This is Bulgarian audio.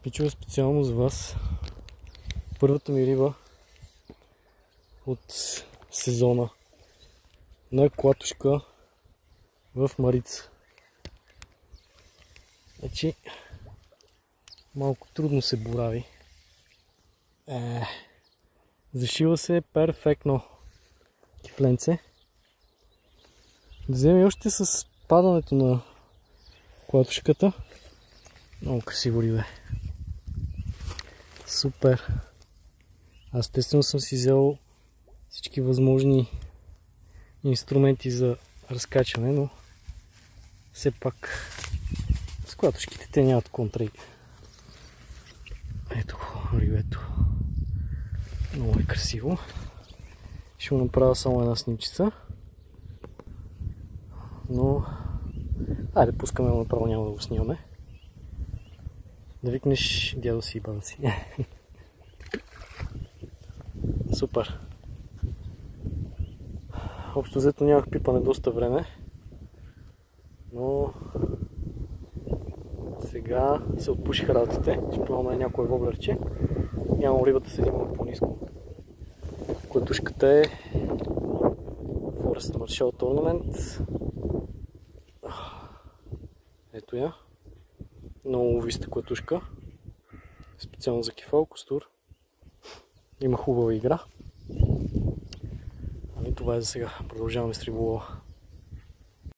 Пичува специално за вас. Първата ми риба от сезона на клатушка в Марица. Значи малко трудно се борави. Зашива се перфектно кифленце. Да вземе още с падането на клатушката. Много красиво рибе. Супер. Аз естествено съм си взел всички възможни инструменти за разкачане, но все пак с клатушките те нямат контра. Ето го, рибето. Много е красиво. Ще му направя само една снимчица. Но айде пускаме го направо, няма да го снимаме. Да викнеш дядо си и баба си. Супер. Общо взето нямах пипане доста време, но сега се отпушиха работите. Ще пробваме някое воблерче. Нямам рибата седи малко по-ниско. Клатушката е Forest Marshall Tournament. Ето я. Много ловиста клатушка. Специално за кефал, костур. Има хубава игра. Ами това е за сега. Продължаваме с риболова.